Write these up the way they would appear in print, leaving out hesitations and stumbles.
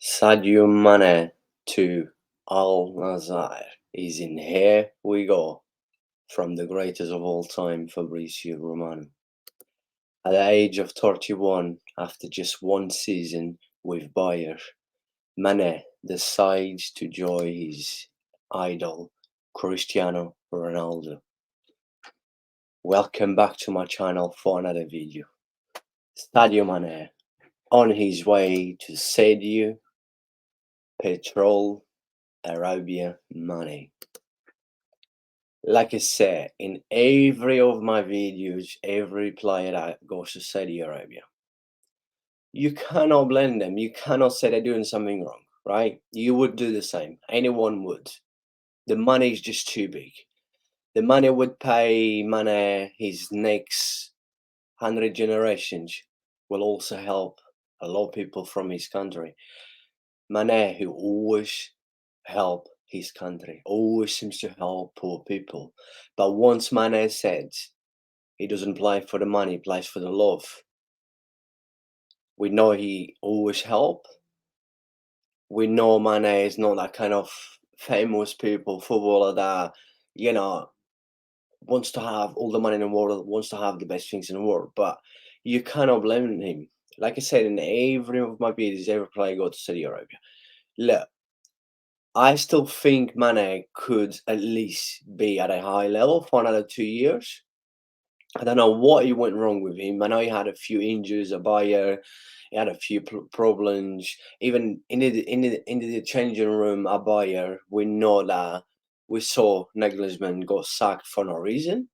Sadio Mane to Al Nassr is in. Here we go from the greatest of all time, Fabrizio Romano. At the age of 31, after just one season with Bayern, Mane decides to join his idol, Cristiano Ronaldo. Welcome back to my channel for another video. Sadio Mane on his way to Sadio Petrol Arabia Mane. Like I said, in every of my videos, every player that goes to Saudi Arabia, you cannot blame them. You cannot say they're doing something wrong, right? You would do the same. Anyone would. The money is just too big. The money would pay Mane his next 100 generations will also help a lot of people from his country. Mane, who always help his country, always seems to help poor people. But once Mane said he doesn't play for the money, he plays for the love. We know he always help. We know Mane is not that kind of famous people, footballer that, you know, wants to have all the money in the world, wants to have the best things in the world. But you cannot blame him. Like I said in every of my videos, every player go to Saudi Arabia. Look, I still think Mane could at least be at a high level for another 2 years. I don't know what he went wrong with him. I know he had a few injuries at Bayer. He had a few problems. Even in the changing room at Bayer, we know that we saw Nagelsmann got sacked for no reason.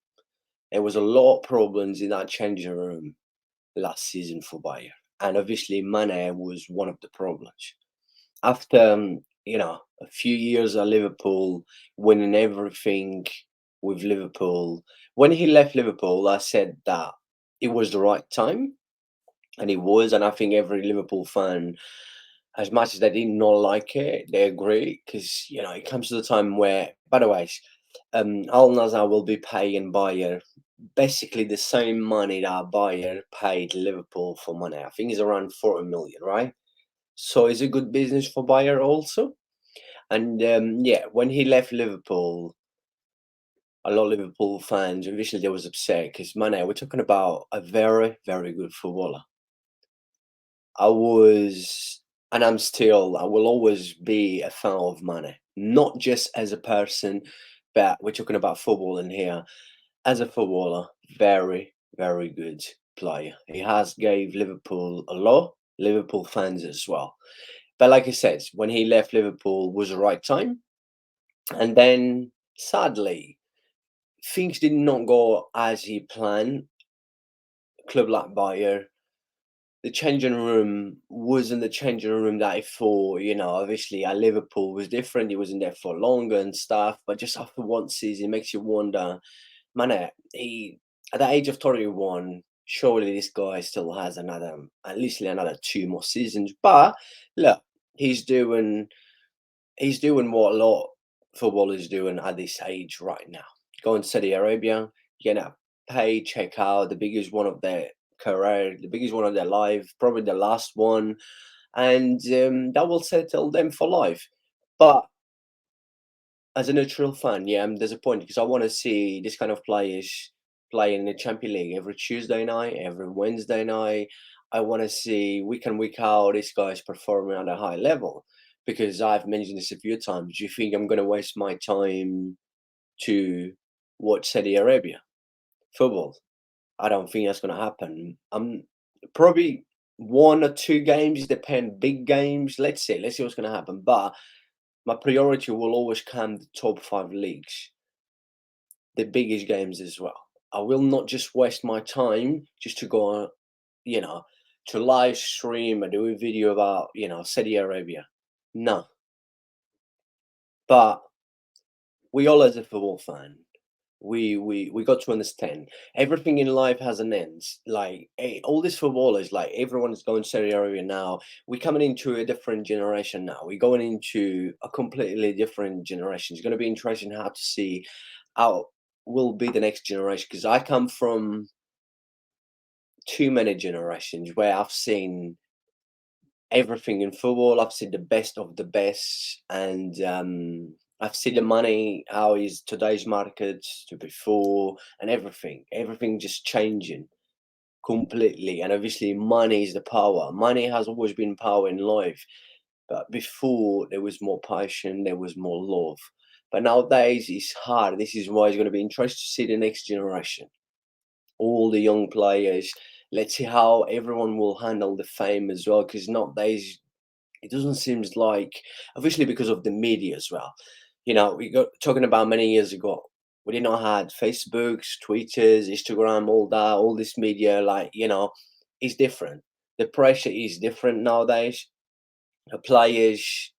There was a lot of problems in that changing room last season for Bayer, and obviously Mane was one of the problems. After a few years at Liverpool, winning everything with Liverpool, when he left Liverpool, I said that it was the right time, and it was. And I think every Liverpool fan, as much as they did not like it, they agree because it comes to the time where, by the way, Al Nassr will be paying Bayer basically the same money that Bayer paid Liverpool for money. I think it's around 40 million, right? So it's a good business for Bayer also. And yeah, when he left Liverpool, a lot of Liverpool fans, initially they was upset because Mane, we're talking about a very, very good footballer. I was, and I'm still, I will always be a fan of Mane, not just as a person, but we're talking about football in here. As a footballer, very, very good player. He has gave Liverpool a lot, Liverpool fans as well. But like I said, when he left Liverpool was the right time. And then sadly, things did not go as he planned. Club like Bayer, the changing room wasn't the changing room that I thought. Obviously at Liverpool was different. He wasn't there for longer and stuff. But just after one season, it makes you wonder, man, he at the age of 31, surely this guy still has at least another two more seasons. But look, he's doing he's doing what a lot of footballers doing at this age right now. Going to Saudi Arabia, getting a paycheck out, the biggest one of their career, the biggest one of their life, probably the last one, and that will settle them for life. But as a neutral fan, yeah, I'm disappointed because I want to see this kind of players playing in the Champions League every Tuesday night, every Wednesday night. I want to see week in, week out, this guy's performing at a high level because I've mentioned this a few times. Do you think I'm going to waste my time to watch Saudi Arabia football? I don't think that's going to happen. I'm probably one or two games, depend big games. Let's see what's going to happen. But my priority will always come the top five leagues, the biggest games as well. I will not just waste my time just to go on, you know, to live stream and do a video about, Saudi Arabia. No. But we all as a football fan, we got to understand everything in life has an end. Like all these footballers, like everyone is going to Saudi Arabia now. We're coming into a different generation now. We're going into a completely different generation. It's going to be interesting how to see how will be the next generation because I come from too many generations where I've seen everything in football. I've seen the best of the best, and I've seen the money, how is today's market to before, and everything just changing completely. And obviously, money is the power. Money has always been power in life, but before there was more passion, there was more love. But nowadays it's hard. This is why it's going to be interesting to see the next generation, all the young players. Let's see how everyone will handle the fame as well, because nowadays it doesn't seem like, obviously because of the media as well. We got talking about many years ago. We did not had Facebooks, Twitters, Instagram, all that, all this media. It's different. The pressure is different nowadays. The players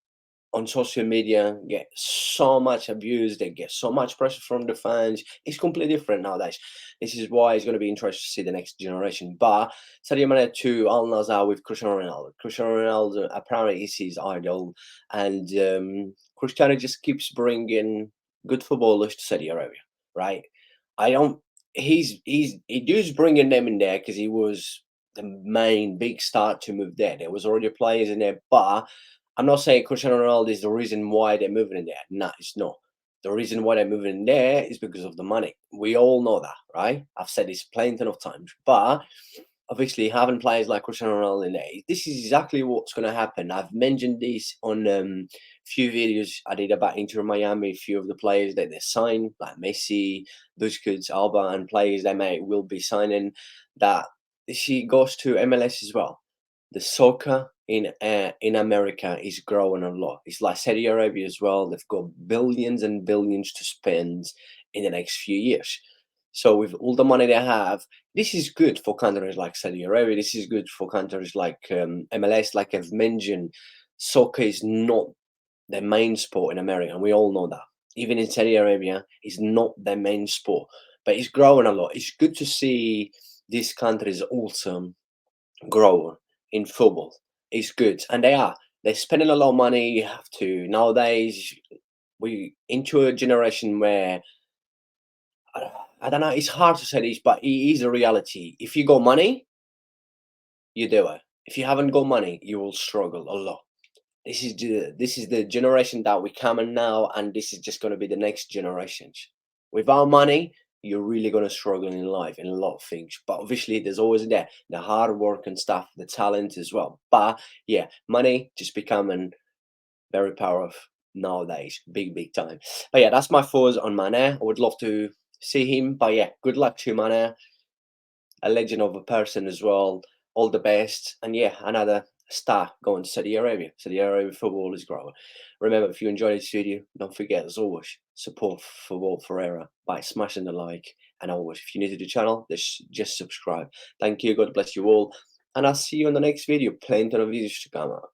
on social media get so much abuse, they get so much pressure from the fans. It's completely different nowadays. This is why it's going to be interesting to see the next generation. But Sadio Mane to Al Nassr with Cristiano Ronaldo. Cristiano Ronaldo apparently is his idol, and Cristiano just keeps bringing good footballers to Saudi Arabia, right? I don't. He does bringing them in there because he was the main big star to move there. There was already players in there, but I'm not saying Cristiano Ronaldo is the reason why they're moving in there. No, it's not. The reason why they're moving in there is because of the money. We all know that, right? I've said this plenty of times. But obviously, having players like Cristiano Ronaldo in there, this is exactly what's going to happen. I've mentioned this on few videos I did about Inter Miami. A few of the players that they signed, like Messi, Busquets, Alba, and players they may will be signing. That she goes to MLS as well. The soccer in America is growing a lot. It's like Saudi Arabia as well. They've got billions and billions to spend in the next few years. So with all the money they have, this is good for countries like Saudi Arabia. This is good for countries like MLS. Like I've mentioned, soccer is not the main sport in America, and we all know that. Even in Saudi Arabia, it's not their main sport, but it's growing a lot. It's good to see these countries also grow in football. It's good, and they are. They're spending a lot of money. You have to nowadays. We into a generation where I don't know. It's hard to say this, but it is a reality. If you got money, you do it. If you haven't got money, you will struggle a lot. This is the generation that we're coming now, and this is just going to be the next generations. Without money, you're really going to struggle in life in a lot of things. But obviously, there's always there the hard work and stuff, the talent as well. But yeah, money just becoming very powerful nowadays, big time. But yeah, that's my thoughts on Mane. I would love to see him. But yeah, good luck to Mane, a legend of a person as well. All the best. And yeah, another star going to Saudi Arabia. Saudi Arabia football is growing. Remember, if you enjoyed this video, don't forget, as always, support Football Ferreira by smashing the like. And always, if you're new to the channel, just subscribe. Thank you. God bless you all. And I'll see you in the next video. Plenty of videos to come out.